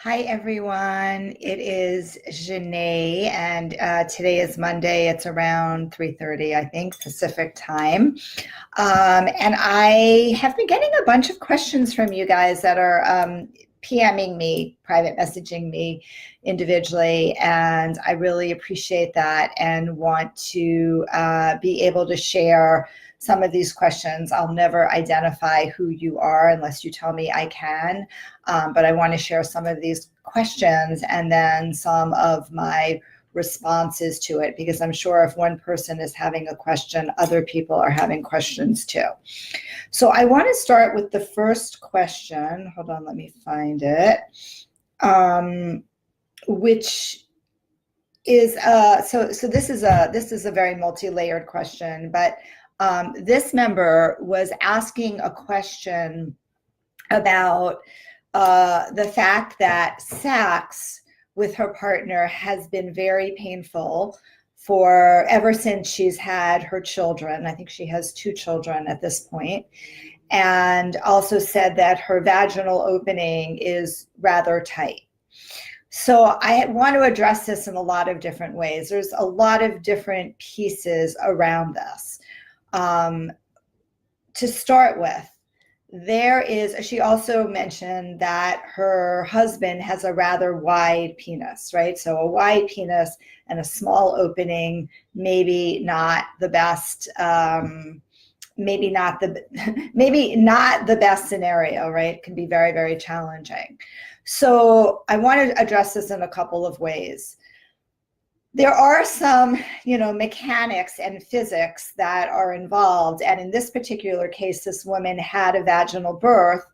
Hi, everyone. It is Janae, and today is Monday. It's around 3:30, I think, Pacific time. And I have been getting a bunch of questions from you guys that are PMing me, private messaging me individually, and I really appreciate that and want to be able to share some of these questions. I'll never identify who you are unless you tell me I can, but I want to share some of these questions and then some of my responses to it, because I'm sure if one person is having a question, other people are having questions too. So I want to start with the first question. Hold on, let me find it. Which is so this is a very multi-layered question, but this member was asking a question about the fact that sex with her partner has been very painful for ever since she's had her children. I think she has 2 children at this point, and also said that her vaginal opening is rather tight. So I want to address this in a lot of different ways. There's a lot of different pieces around this. To start with, she also mentioned that her husband has a rather wide penis, right? So a wide penis and a small opening, maybe not the best, maybe not the best scenario, right? It can be very, very challenging. So I want to address this in a couple of ways. There are some, mechanics and physics that are involved. And in this particular case, this woman had a vaginal birth,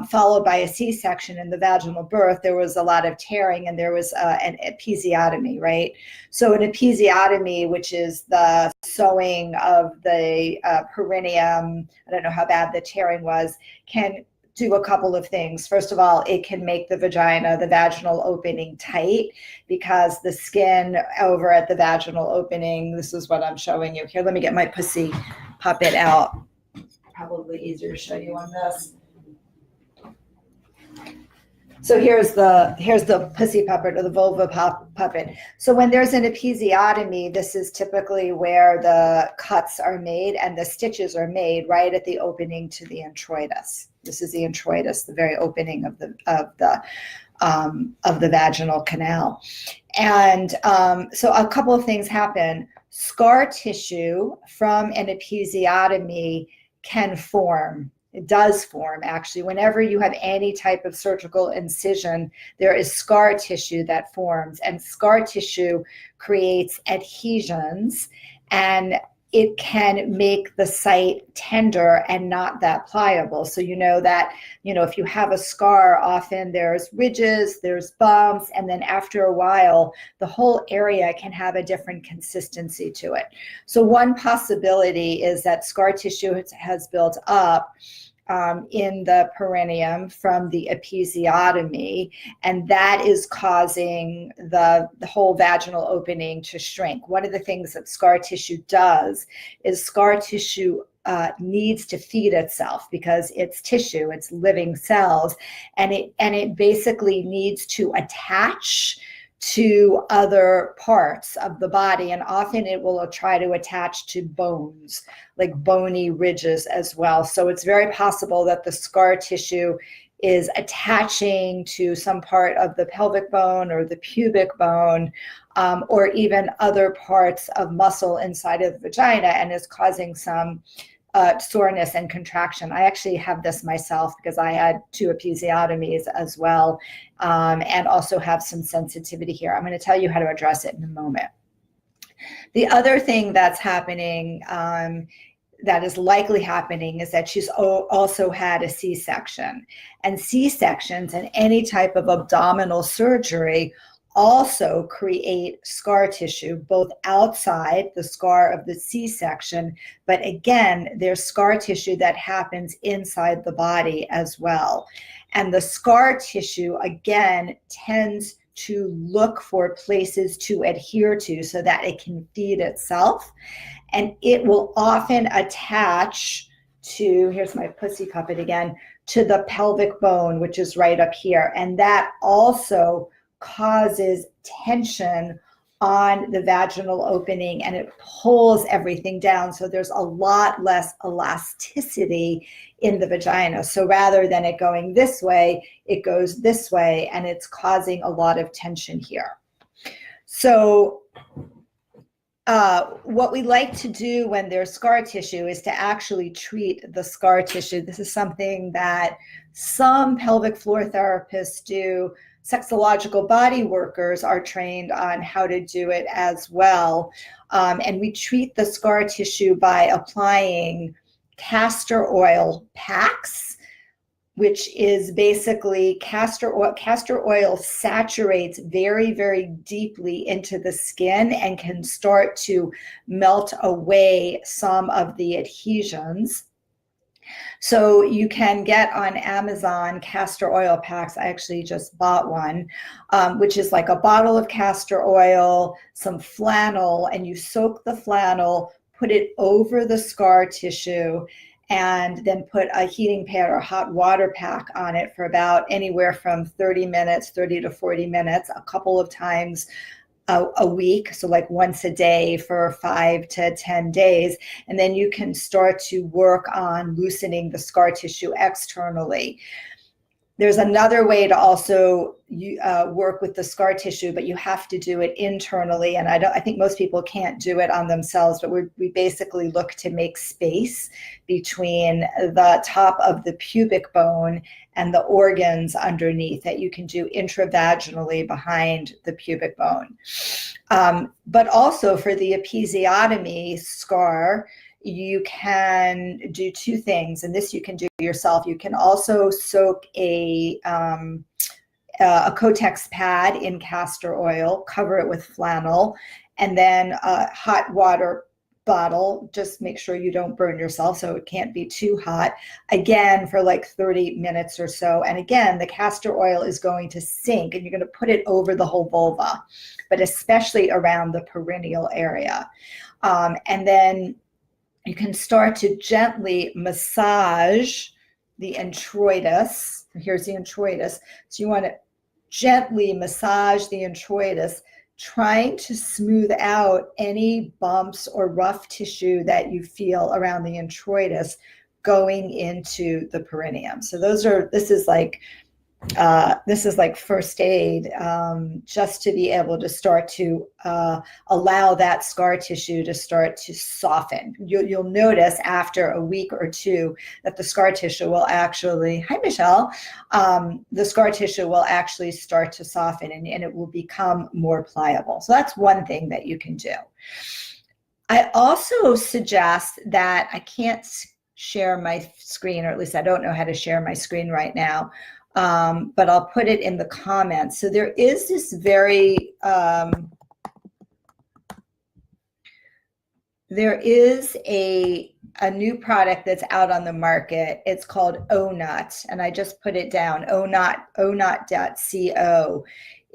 followed by a C-section. In the vaginal birth, there was a lot of tearing and there was an episiotomy, right? So an episiotomy, which is the sewing of the perineum, I don't know how bad the tearing was, can do a couple of things. First of all, it can make the vaginal opening tight, because the skin over at the vaginal opening, this is what I'm showing you here. Let me get my pussy puppet out. Probably easier to show you on this. So here's the pussy puppet, or the vulva puppet. So when there's an episiotomy, this is typically where the cuts are made and the stitches are made right at the opening to the introitus. This is the introitus, the very opening of the vaginal canal. And so a couple of things happen. Scar tissue from an episiotomy can form. It does form, actually. Whenever you have any type of surgical incision, there is scar tissue that forms, and scar tissue creates adhesions, and it can make the site tender and not that pliable. So if you have a scar, often there's ridges, there's bumps, and then after a while, the whole area can have a different consistency to it. So one possibility is that scar tissue has built up in the perineum from the episiotomy, and that is causing the whole vaginal opening to shrink. One of the things that scar tissue does is scar tissue needs to feed itself, because it's tissue, it's living cells, and it basically needs to attach to other parts of the body, and often it will try to attach to bones, like bony ridges as well. So it's very possible that the scar tissue is attaching to some part of the pelvic bone or the pubic bone, or even other parts of muscle inside of the vagina, and is causing some soreness and contraction. I actually have this myself, because I had 2 episiotomies as well, and also have some sensitivity here. I'm going to tell you how to address it in a moment. The other thing that's happening, that is likely happening, is that she's also had a C-section. And C-sections and any type of abdominal surgery also create scar tissue, both outside the scar of the C-section, but again, there's scar tissue that happens inside the body as well. And the scar tissue, again, tends to look for places to adhere to so that it can feed itself. And it will often attach to, here's my pussy puppet again, to the pelvic bone, which is right up here. And that also causes tension on the vaginal opening, and it pulls everything down. So there's a lot less elasticity in the vagina. So rather than it going this way, it goes this way, and it's causing a lot of tension here. So what we like to do when there's scar tissue is to actually treat the scar tissue. This is something that some pelvic floor therapists do. Sexological body workers are trained on how to do it as well. And we treat the scar tissue by applying castor oil packs, which is basically castor oil. Castor oil saturates very, very deeply into the skin and can start to melt away some of the adhesions. So you can get on Amazon castor oil packs. I actually just bought one, which is like a bottle of castor oil, some flannel, and you soak the flannel, put it over the scar tissue, and then put a heating pad or hot water pack on it for about anywhere from 30 to 40 minutes, a couple of times a week, so like once a day for 5 to 10 days, and then you can start to work on loosening the scar tissue externally. There's another way to also work with the scar tissue, but you have to do it internally, and I think most people can't do it on themselves, but we basically look to make space between the top of the pubic bone and the organs underneath that you can do intravaginally behind the pubic bone. But also for the episiotomy scar, you can do two things, and this you can do yourself. You can also soak a Kotex pad in castor oil, cover it with flannel, and then a hot water bottle. Just make sure you don't burn yourself, so it can't be too hot. Again, for like 30 minutes or so. And again, the castor oil is going to sink, and you're going to put it over the whole vulva, but especially around the perineal area. And then you can start to gently massage the introitus. Here's the introitus. So you want to gently massage the introitus, trying to smooth out any bumps or rough tissue that you feel around the introitus going into the perineum. So this is like first aid, just to be able to start to allow that scar tissue to start to soften. You'll notice after a week or two that the scar tissue will actually, hi Michelle, the scar tissue will actually start to soften, and it will become more pliable. So that's one thing that you can do. I also suggest that I can't share my screen, or at least I don't know how to share my screen right now. But I'll put it in the comments. So there is this there is a new product that's out on the market. It's called ONUT, and I just put it down. onut.co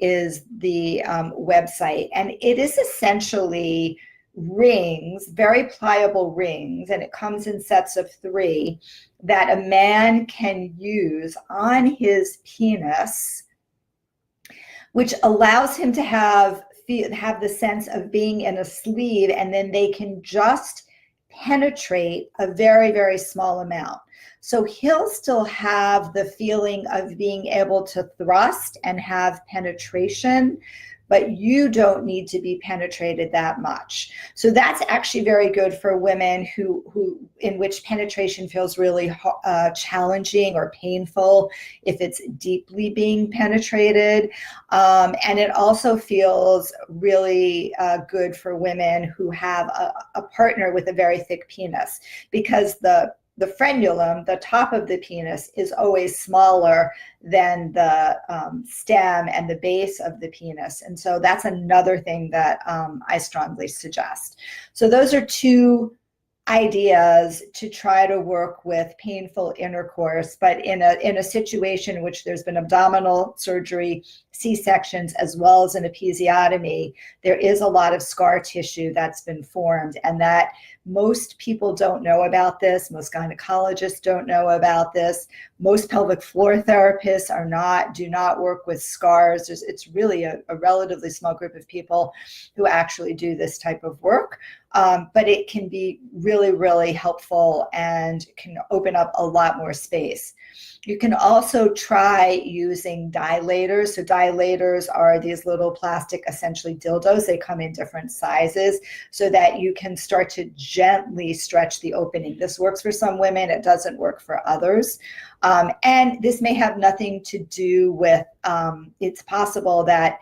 is the website, and it is essentially rings, very pliable rings, and it comes in sets of 3 that a man can use on his penis, which allows him to have the sense of being in a sleeve, and then they can just penetrate a very, very small amount. So he'll still have the feeling of being able to thrust and have penetration, but you don't need to be penetrated that much. So that's actually very good for women in which penetration feels really challenging or painful if it's deeply being penetrated. And it also feels really good for women who have a partner with a very thick penis, because the frenulum, the top of the penis, is always smaller than the stem and the base of the penis. And so that's another thing that I strongly suggest. So those are 2 ideas to try to work with painful intercourse, but in a situation in which there's been abdominal surgery, C-sections, as well as an episiotomy, there is a lot of scar tissue that's been formed, and that Most people don't know about this. Most gynecologists don't know about this. Most pelvic floor therapists do not work with scars. It's really a relatively small group of people who actually do this type of work. But it can be really, really helpful and can open up a lot more space. You can also try using dilators. So dilators are these little plastic, essentially dildos. They come in different sizes so that you can start to gently stretch the opening. This works for some women. It doesn't work for others. And this may have nothing to do with, it's possible that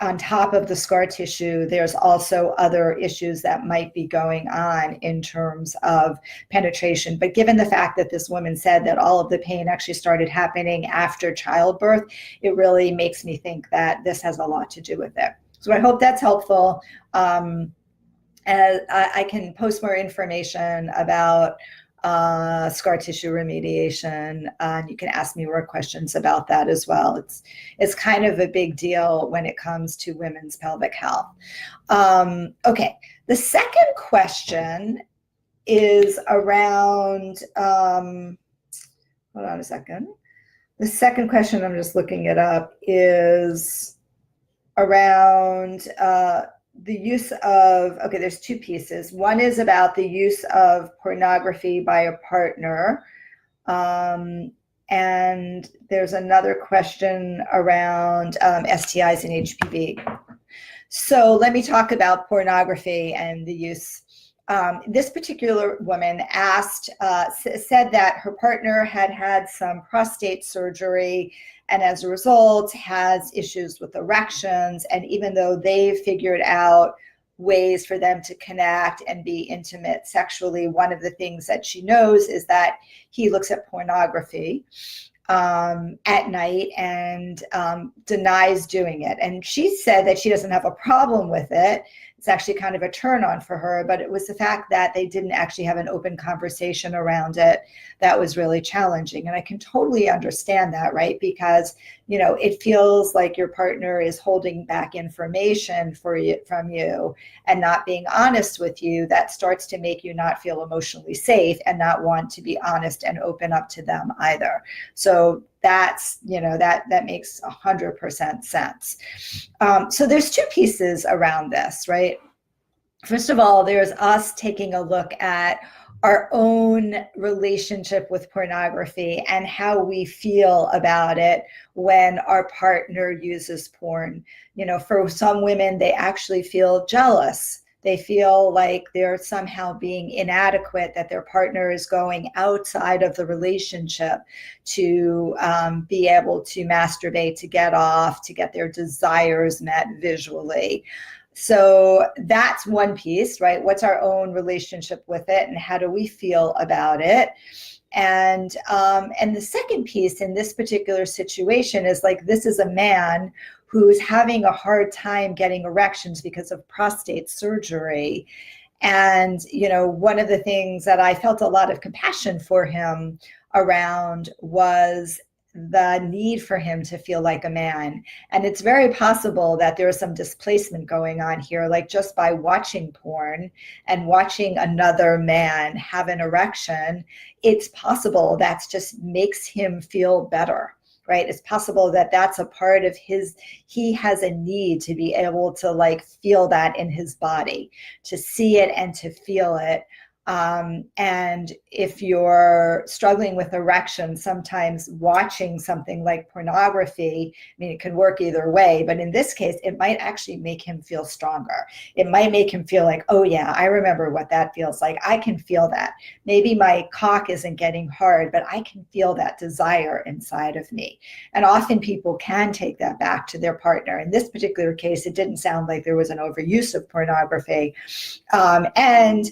on top of the scar tissue, there's also other issues that might be going on in terms of penetration. But given the fact that this woman said that all of the pain actually started happening after childbirth, it really makes me think that this has a lot to do with it. So I hope that's helpful. And I can post more information about scar tissue remediation, and you can ask me more questions about that as well. It's kind of a big deal when it comes to women's pelvic health. Okay, the second question is around, hold on a second. The second question, I'm just looking it up, is around the use of, okay, there's two pieces. One is about the use of pornography by a partner. And there's another question around STIs and HPV. So let me talk about pornography and the use. This particular woman said that her partner had some prostate surgery and as a result has issues with erections. And even though they figured out ways for them to connect and be intimate sexually, one of the things that she knows is that he looks at pornography at night and denies doing it. And she said that she doesn't have a problem with it. It's actually kind of a turn on for her, but it was the fact that they didn't actually have an open conversation around it that was really challenging. And I can totally understand that, right? Because, you know, it feels like your partner is holding back information from you and not being honest with you. That starts to make you not feel emotionally safe and not want to be honest and open up to them either. So that's, you know, that makes 100% sense. So there's two pieces around this, right? First of all, there's us taking a look at our own relationship with pornography and how we feel about it when our partner uses porn. You know, for some women, they actually feel jealous. They feel like they're somehow being inadequate, that their partner is going outside of the relationship to be able to masturbate, to get off, to get their desires met visually. So that's one piece, right? What's our own relationship with it and how do we feel about it? And the second piece in this particular situation is like, this is a man who's having a hard time getting erections because of prostate surgery. And, you know, one of the things that I felt a lot of compassion for him around was the need for him to feel like a man. And it's very possible that there's some displacement going on here, like just by watching porn and watching another man have an erection, it's possible that just makes him feel better, right? It's possible that that's a part of he has a need to be able to like feel that in his body, to see it and to feel it. And if you're struggling with erection, sometimes watching something like pornography, I mean, it can work either way, but in this case, it might actually make him feel stronger. It might make him feel like, oh yeah, I remember what that feels like. I can feel that. Maybe my cock isn't getting hard, but I can feel that desire inside of me. And often people can take that back to their partner. In this particular case, it didn't sound like there was an overuse of pornography. And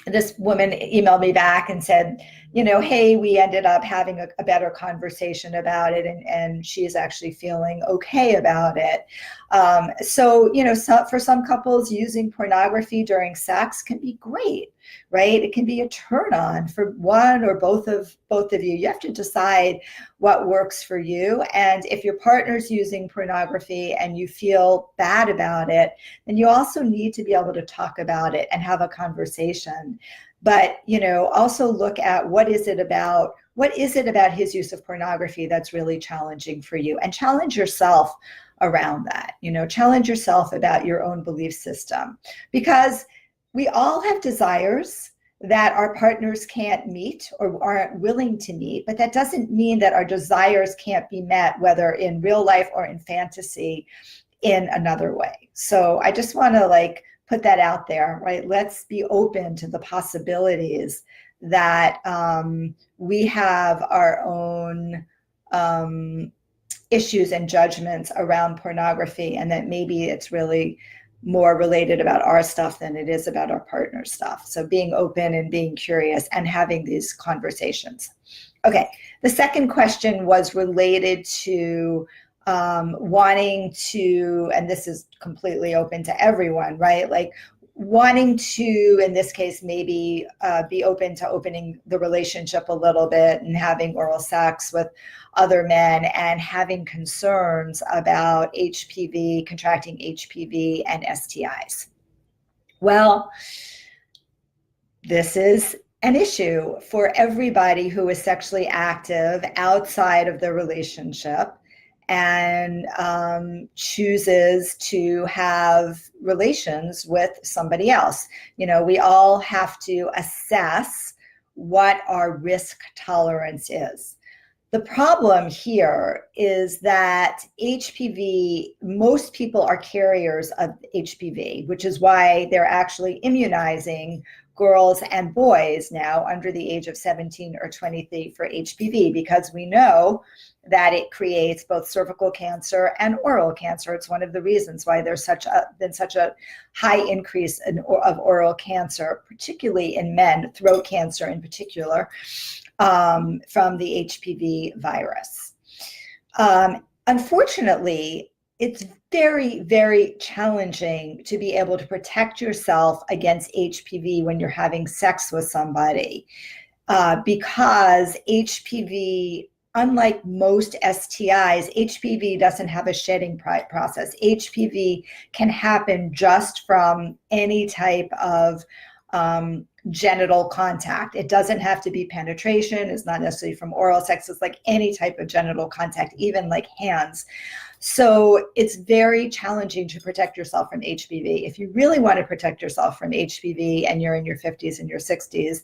this woman emailed me back and said hey, we ended up having a better conversation about it, and she's actually feeling okay about it. For some couples, using pornography during sex can be great, right? It can be a turn on for one or both of you. You have to decide what works for you. And if your partner's using pornography and you feel bad about it, then you also need to be able to talk about it and have a conversation. But also look at what is it about his use of pornography that's really challenging for you, and challenge yourself around that. Challenge yourself about your own belief system, because we all have desires that our partners can't meet or aren't willing to meet, but that doesn't mean that our desires can't be met, whether in real life or in fantasy, in another way. So I just want to put that out there, right? Let's be open to the possibilities that we have our own issues and judgments around pornography, and that maybe it's really more related about our stuff than it is about our partner's stuff. So being open and being curious and having these conversations. Okay, the second question was related to wanting to, and this is completely open to everyone, right? Wanting to, in this case, maybe be open to opening the relationship a little bit and having oral sex with other men, and having concerns about HPV, contracting HPV and STIs. Well, this is an issue for everybody who is sexually active outside of the relationship and chooses to have relations with somebody else. We all have to assess what our risk tolerance is. The problem here is that HPV, most people are carriers of HPV, which is why they're actually immunizing girls and boys now under the age of 17 or 23 for HPV, because we know that it creates both cervical cancer and oral cancer. It's one of the reasons why there's been such a high increase of oral cancer, particularly in men, throat cancer in particular, from the HPV virus. Unfortunately, it's very, very challenging to be able to protect yourself against HPV when you're having sex with somebody, because HPV, unlike most STIs, HPV doesn't have a shedding process. HPV can happen just from any type of genital contact. It doesn't have to be penetration. It's not necessarily from oral sex. It's like any type of genital contact, even like hands. So it's very challenging to protect yourself from HPV. If you really want to protect yourself from HPV and you're in your 50s and your 60s,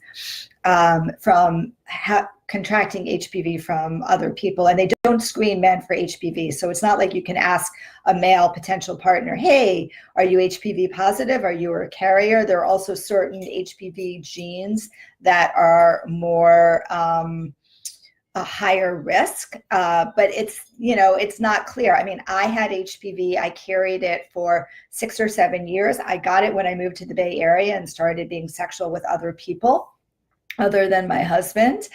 from contracting HPV from other people, and they don't screen men for HPV. So it's not like you can ask a male potential partner, hey, are you HPV positive? Are you a carrier? There are also certain HPV genes that are more a higher risk, but it's not clear. I mean, I had HPV. I carried it for 6 or 7 years. I got it when I moved to the Bay Area and started being sexual with other people other than my husband.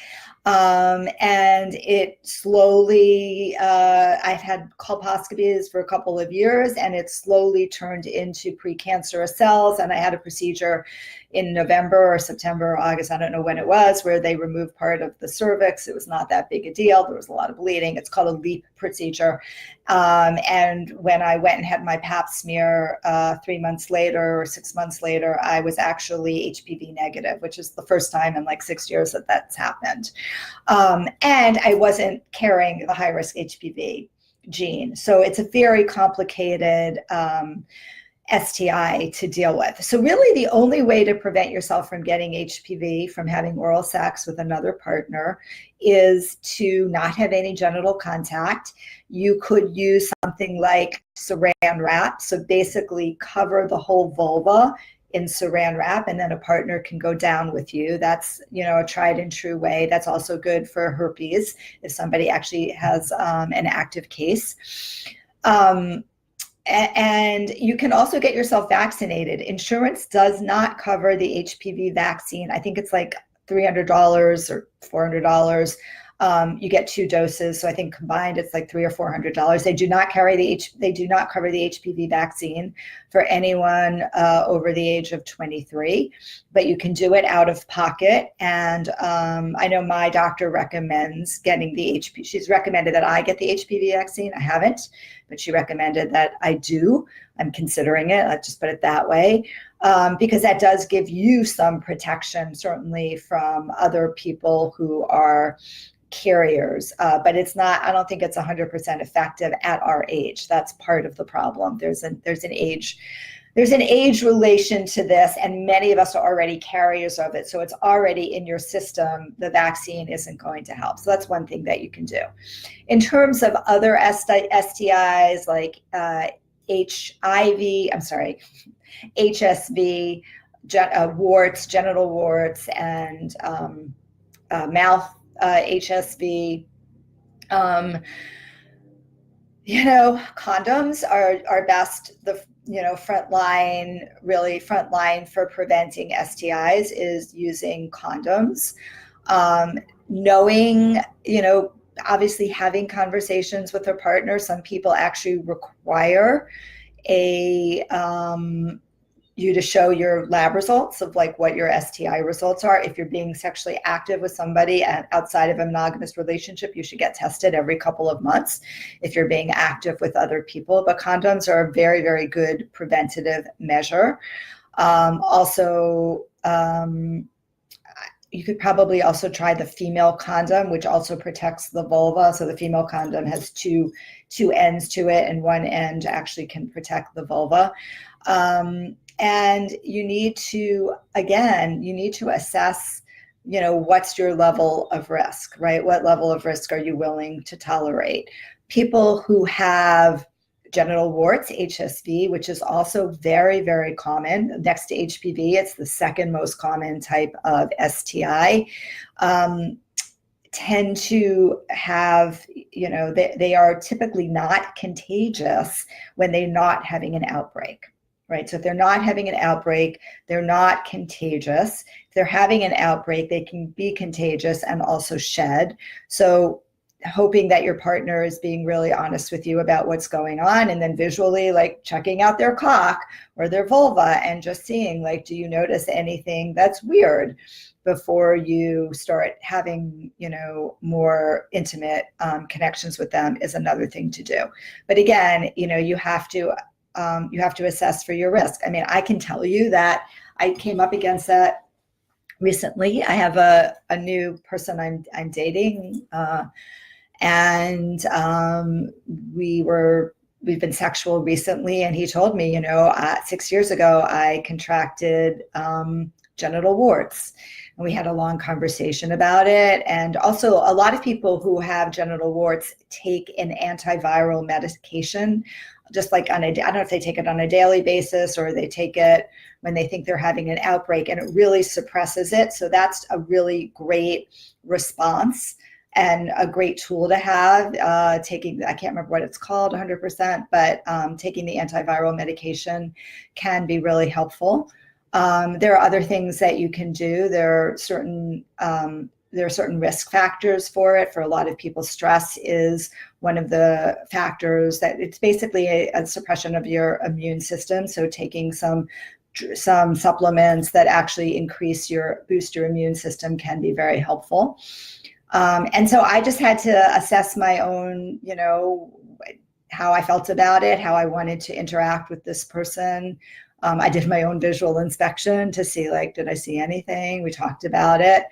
And it slowly, I've had colposcopies for a couple of years, and it slowly turned into precancerous cells. And I had a procedure in November or September or August, I don't know when it was, where they removed part of the cervix. It was not that big a deal. There was a lot of bleeding. It's called a LEAP procedure. And when I went and had my pap smear 3 months later or 6 months later, I was actually HPV negative, which is the first time in like 6 years that that's happened. And I wasn't carrying the high-risk HPV gene. So it's a very complicated STI to deal with. So really the only way to prevent yourself from getting HPV from having oral sex with another partner is to not have any genital contact. You could use something like saran wrap. So basically cover the whole vulva in saran wrap, and then a partner can go down with you. That's, a tried and true way. That's also good for herpes if somebody actually has an active case. And you can also get yourself vaccinated. Insurance does not cover the HPV vaccine. I think it's like $300 or $400. You get 2 doses, so I think combined it's like $300 or $400. They do not cover the HPV vaccine for anyone over the age of 23, but you can do it out of pocket. And I know my doctor recommends getting the HPV. She's recommended that I get the HPV vaccine. I haven't, but she recommended that I do. I'm considering it. Let's just put it that way. Because that does give you some protection, certainly from other people who are carriers, but it's not, I don't think it's 100% effective at our age. That's part of the problem. There's an age relation to this, and many of us are already carriers of it. So it's already in your system. The vaccine isn't going to help. So that's one thing that you can do. In terms of other STIs like HSV, warts, genital warts, and mouth HSV. Condoms are best. The frontline for preventing STIs is using condoms. Knowing, obviously having conversations with their partner. Some people actually require you to show your lab results of like what your STI results are. If you're being sexually active with somebody outside of a monogamous relationship, you should get tested every couple of months if you're being active with other people. But condoms are a very, very good preventative measure. You could probably also try the female condom, which also protects the vulva. So the female condom has two ends to it, and one end actually can protect the vulva. And you need to assess, what's your level of risk, right? What level of risk are you willing to tolerate? People who have genital warts, HSV, which is also very, very common. Next to HPV, it's the second most common type of STI. Tend to have, they are typically not contagious when they're not having an outbreak, right? So if they're not having an outbreak, they're not contagious. If they're having an outbreak, they can be contagious and also shed. So hoping that your partner is being really honest with you about what's going on, and then visually like checking out their cock or their vulva and just seeing like, do you notice anything that's weird before you start having, more intimate connections with them is another thing to do. But again, you have to assess for your risk. I mean, I can tell you that I came up against that recently. I have a new person I'm dating, and we've been sexual recently, and he told me, 6 years ago I contracted genital warts, and we had a long conversation about it. And also, a lot of people who have genital warts take an antiviral medication, just like I don't know if they take it on a daily basis or they take it when they think they're having an outbreak, and it really suppresses it. So that's a really great response and a great tool to have. I can't remember what it's called 100%, but taking the antiviral medication can be really helpful. There are other things that you can do. There are certain risk factors for it. For a lot of people, stress is one of the factors. That it's basically a suppression of your immune system. So taking some supplements that actually boost your immune system can be very helpful. And so I just had to assess my own, how I felt about it, how I wanted to interact with this person. I did my own visual inspection to see, did I see anything? We talked about it.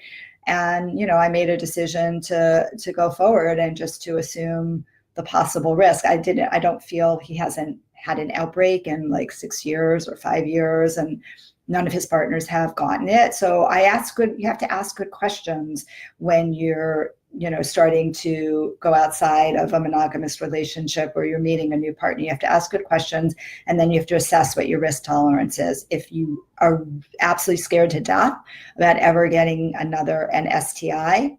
And, I made a decision to go forward and just to assume the possible risk. I don't feel he hasn't had an outbreak in 6 years or 5 years, and none of his partners have gotten it. So you have to ask good questions when you're, starting to go outside of a monogamous relationship or you're meeting a new partner. You have to ask good questions, and then you have to assess what your risk tolerance is. If you are absolutely scared to death about ever getting an STI,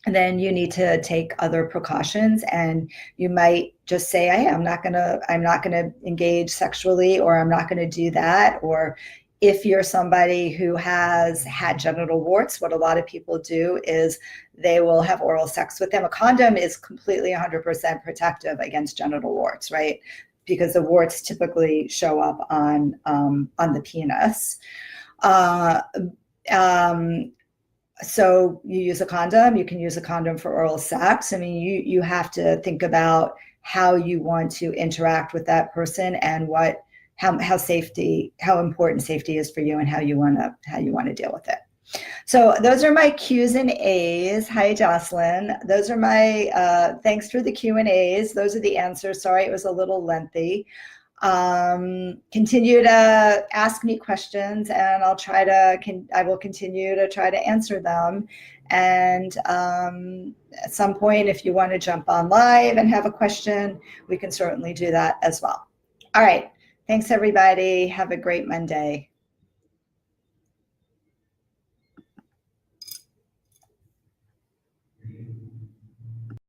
then you need to take other precautions, and you might just say, hey, I'm not gonna engage sexually, or I'm not gonna do that, or If you're somebody who has had genital warts, what a lot of people do is they will have oral sex with them. A condom is completely 100% protective against genital warts, right? Because the warts typically show up on the penis. So you use a condom. You can use a condom for oral sex. I mean, you have to think about how you want to interact with that person and how important safety is for you and how you want to deal with it. So those are my Q's and A's. Hi, Jocelyn. Those are my thanks for the Q and A's. Those are the answers. Sorry, it was a little lengthy. Continue to ask me questions, and I will continue to try to answer them. And at some point, if you want to jump on live and have a question, we can certainly do that as well. All right. Thanks, everybody. Have a great Monday.